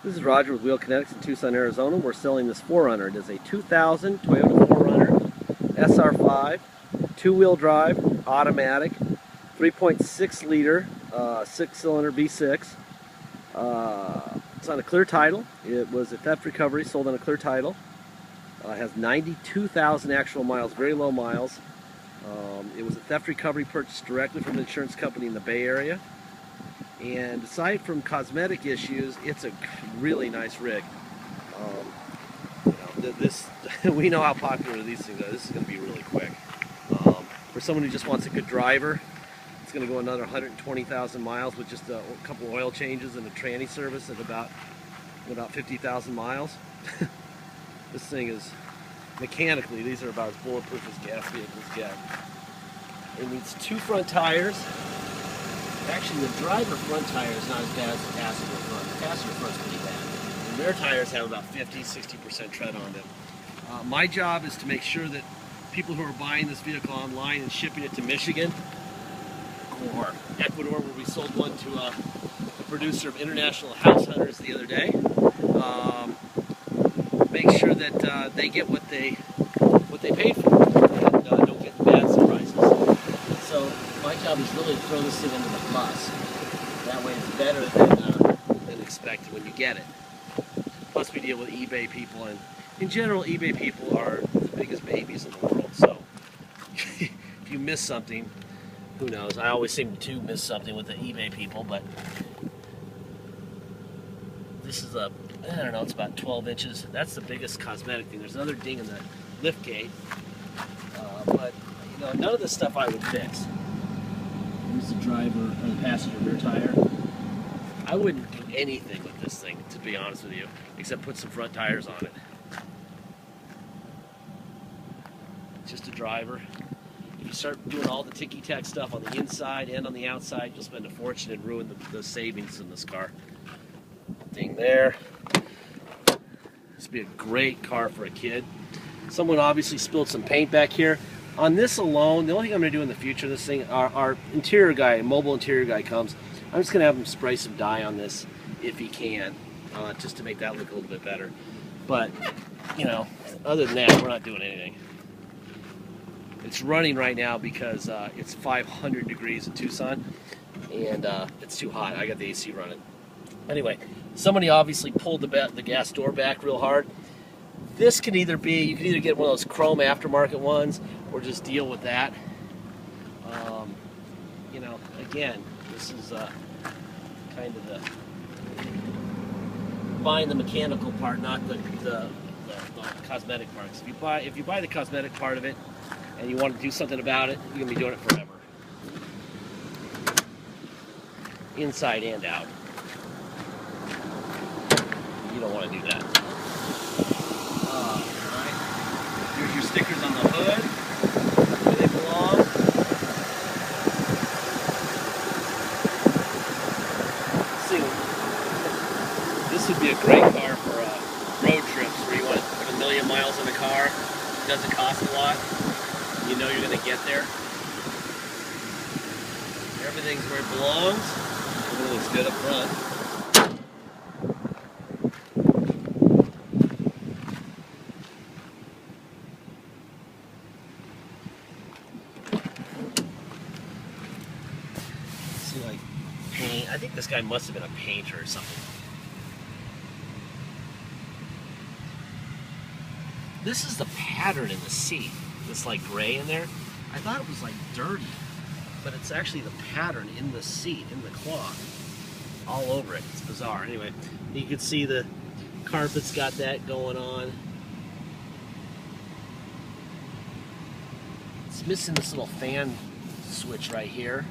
This is Roger with Wheel Kinetics in Tucson, Arizona. We're selling this 4Runner. It is a 2000 Toyota 4Runner SR5, two-wheel drive, automatic, 3.6 liter, 6-cylinder V6. It's on a clear title. It was a theft recovery, sold on a clear title. It has 92,000 actual miles, very low miles. It was a theft recovery purchased directly from an insurance company in the Bay Area. And aside from cosmetic issues, it's a really nice rig. We know how popular these things are. This is going to be really quick. For someone who just wants a good driver, it's going to go another 120,000 miles with just a couple oil changes and a tranny service at about 50,000 miles. This thing is, mechanically, these are about as bulletproof as gas vehicles get. It needs two front tires. Actually, the driver front tire is not as bad as the passenger front. The passenger front's pretty bad. And their tires have about 50–60% tread on them. My job is to make sure that people who are buying this vehicle online and shipping it to Michigan or Ecuador, where we sold one to a producer of International House Hunters the other day, make sure that they get what they paid for and don't get bad surprises. So my job is really to throw this thing into the bus. That way it's better than expected when you get it. Plus we deal with eBay people, and in general eBay people are the biggest babies in the world, so if you miss something, who knows. I always seem to miss something with the eBay people, but this is I don't know, it's about 12 inches. That's the biggest cosmetic thing. There's another ding in the lift gate, but you know, none of this stuff I would fix. Here's the driver or the passenger rear tire. I wouldn't do anything with this thing, to be honest with you, except put some front tires on it. It's just a driver. If you start doing all the ticky-tack stuff on the inside and on the outside, you'll spend a fortune and ruin the savings in this car. Thing there. This would be a great car for a kid. Someone obviously spilled some paint back here. On this alone, the only thing I'm going to do in the future, this thing, our interior guy, mobile interior guy comes, I'm just going to have him spray some dye on this if he can, just to make that look a little bit better. But, you know, other than that, we're not doing anything. It's running right now because it's 500 degrees in Tucson, and it's too hot. I got the AC running. Anyway, somebody obviously pulled the gas door back real hard. This can either be, you can either get one of those chrome aftermarket ones or just deal with that. You know, again, this is kind of the buying the mechanical part, not the cosmetic parts. If you buy the cosmetic part of it and you want to do something about it, you're gonna be doing it forever, inside and out. You don't want to do that. Alright. Here's your stickers on the hood, where they belong. This would be a great car for road trips where you want to put 1,000,000 miles in a car. It doesn't cost a lot. You know you're going to get there. Everything's where it belongs. Everything looks good up front. Like paint. I think this guy must have been a painter or something. This is the pattern in the seat. This like gray in there. I thought it was like dirty, but it's actually the pattern in the seat, in the cloth, all over it. It's bizarre. Anyway, you can see the carpet's got that going on. It's missing this little fan switch right here.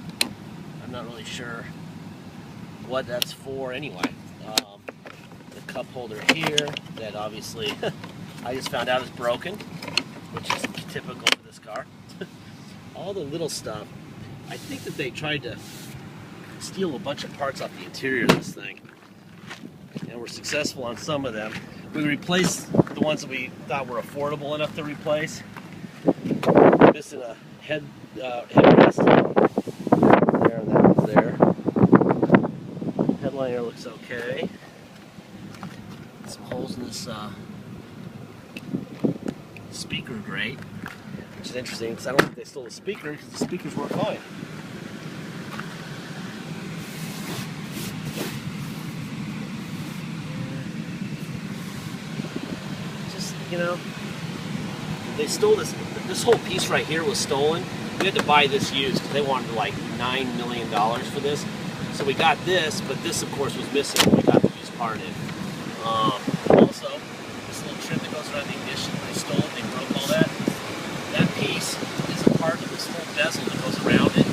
I'm not really sure what that's for anyway. The cup holder here, that obviously I just found out is broken, which is typical for this car. All the little stuff. I think that they tried to steal a bunch of parts off the interior of this thing, and we're successful on some of them. We replaced the ones that we thought were affordable enough to replace. Missing a headrest. There, that one's there. Headliner looks okay. some holes in this speaker grate, which is interesting because I don't think they stole the speaker because the speakers work fine. Just, you know, they stole this. This whole piece right here was stolen. We had to buy this used because they wanted like $9 million for this. So we got this, but this of course was missing when we got the used part in. Also, this little trim that goes around the ignition, they stole it, they broke all that. That piece is a part of this whole bezel that goes around it,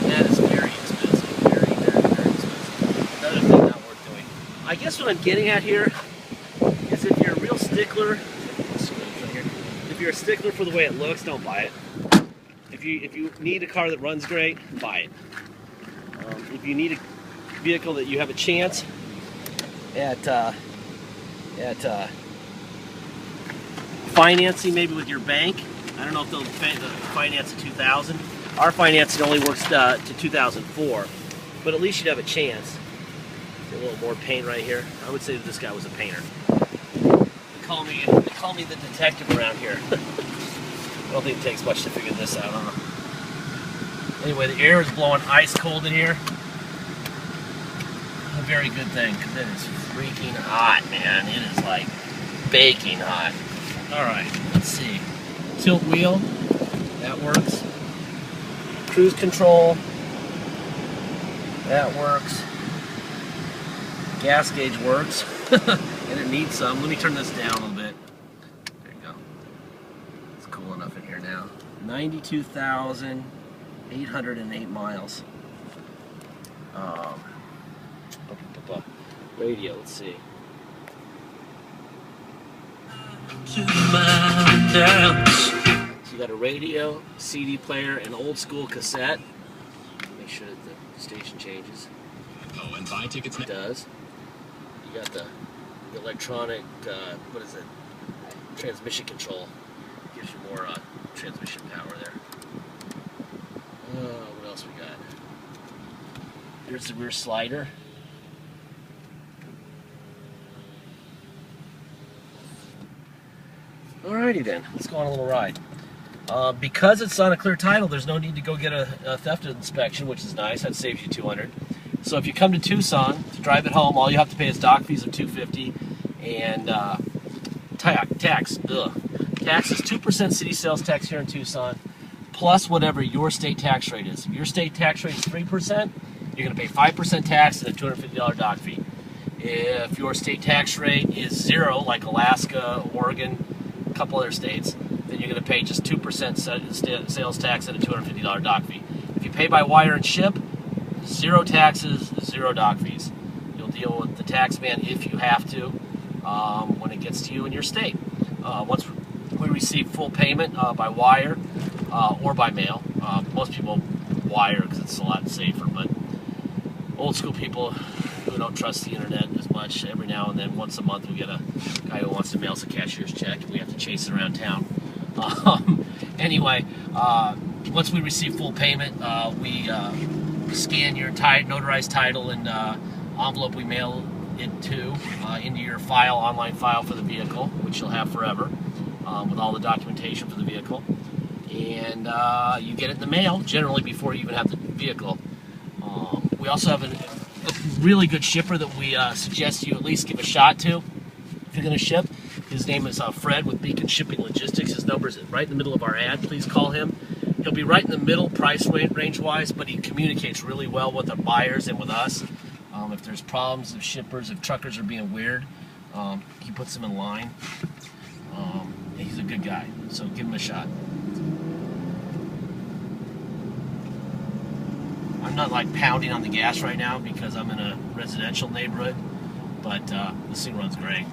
and that is very expensive, very, very, very expensive. Another thing not worth doing. I guess what I'm getting at here is if you're a real stickler, if you're a stickler for the way it looks, don't buy it. If you need a car that runs great, buy it. If you need a vehicle that you have a chance at financing, maybe with your bank, I don't know if they'll finance a 2000. Our financing only works to 2004, but at least you'd have a chance. A little more paint right here. I would say that this guy was a painter. They call me the detective around here. I don't think it takes much to figure this out, huh? Anyway, the air is blowing ice cold in here. A very good thing, because it is freaking hot, man. It is like baking hot. Alright, let's see. Tilt wheel, that works. Cruise control, that works. Gas gauge works. And it needs some. Let me turn this down a little bit. There you go. It's cool enough in here now. 92,808 miles. Radio, let's see. So you got a radio, CD player, and old school cassette. Make sure that the station changes. Oh, and buy tickets. It does. You got the electronic, what is it? Transmission control. Gives you more transmission power there. What else we got? Here's the rear slider. Alrighty then, let's go on a little ride. Because it's on a clear title, there's no need to go get a theft inspection, which is nice. That saves you $200. So if you come to Tucson to drive it home, all you have to pay is dock fees of $250 and tax. Tax is 2% city sales tax here in Tucson, plus whatever your state tax rate is. If your state tax rate is 3%, you're going to pay 5% tax and a $250 dock fee. If your state tax rate is 0, like Alaska, Oregon, a couple other states, then you're going to pay just 2% sales tax and a $250 dock fee. If you pay by wire and ship, 0 taxes, 0 dock fees. You'll deal with the tax man if you have to when it gets to you in your state. Once we receive full payment by wire or by mail, most people wire because it's a lot safer, but old school people who don't trust the internet as much, every now and then, once a month, we get a guy who wants to mail us a cashier's check and we have to chase it around town. Anyway, once we receive full payment, we scan your notarized title and envelope we mail it to into your file, online file for the vehicle, which you'll have forever, with all the documentation for the vehicle. And you get it in the mail, generally before you even have the vehicle. We also have a really good shipper that we suggest you at least give a shot to if you're going to ship. His name is Fred with Beacon Shipping Logistics. His number is right in the middle of our ad. Please call him. He'll be right in the middle price range-wise, but he communicates really well with our buyers and with us. If there's problems, if shippers, if truckers are being weird, he puts them in line. He's a good guy, so give him a shot. I'm not like pounding on the gas right now because I'm in a residential neighborhood, but this thing runs great.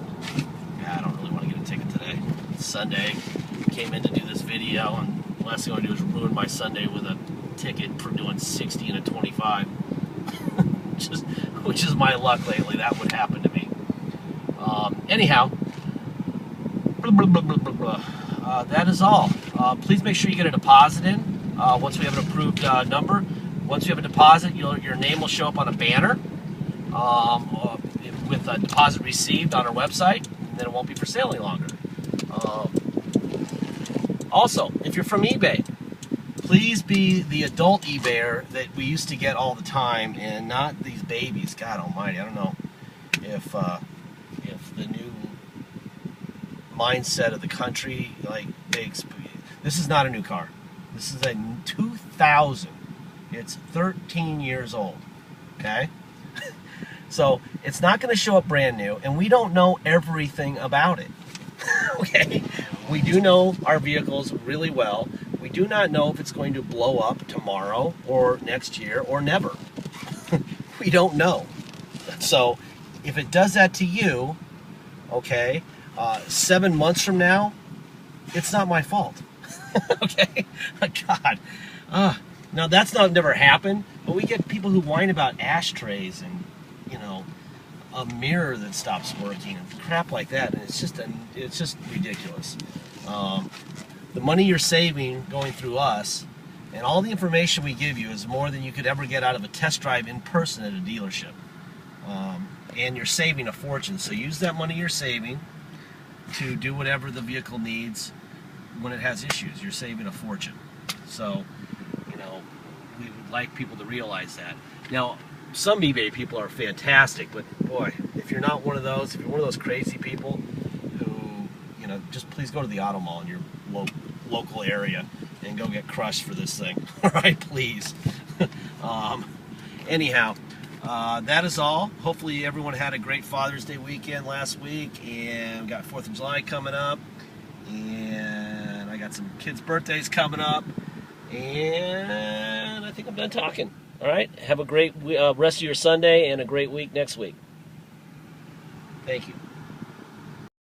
Yeah, I don't really want to get a ticket today. It's Sunday, came in to do this video, and the last thing I want to do is ruin my Sunday with a ticket for doing 60 and a 25. which is my luck lately. That would happen to me. Anyhow, that is all. Please make sure you get a deposit in once we have an approved number. Once you have a deposit, your name will show up on a banner with a deposit received on our website, and then it won't be for sale any longer. Also, if you're from eBay, please be the adult eBayer that we used to get all the time, and not these babies. God Almighty, I don't know if the new mindset of the country, like this is not a new car. This is a 2000. It's 13 years old. Okay, so it's not going to show up brand new, and we don't know everything about it. Okay, we do know our vehicles really well. We do not know if it's going to blow up tomorrow or next year or never. We don't know. So if it does that to you, okay, 7 months from now, it's not my fault. Okay, God. Now that's never happened, but we get people who whine about ashtrays and, you know, a mirror that stops working and crap like that, and it's just ridiculous. The money you're saving going through us and all the information we give you is more than you could ever get out of a test drive in person at a dealership. And you're saving a fortune, so use that money you're saving to do whatever the vehicle needs when it has issues. You're saving a fortune. So, you know, we would like people to realize that. Now, some eBay people are fantastic, but boy, if you're not one of those, if you're one of those crazy people who, you know, just please go to the auto mall in your local area and go get crushed for this thing. All right, please. Anyhow, that is all. Hopefully everyone had a great Father's Day weekend last week, and we got 4th of July coming up, and I got some kids' birthdays coming up, and I think I'm done talking. All right, have a great rest of your Sunday and a great week next week. Thank you.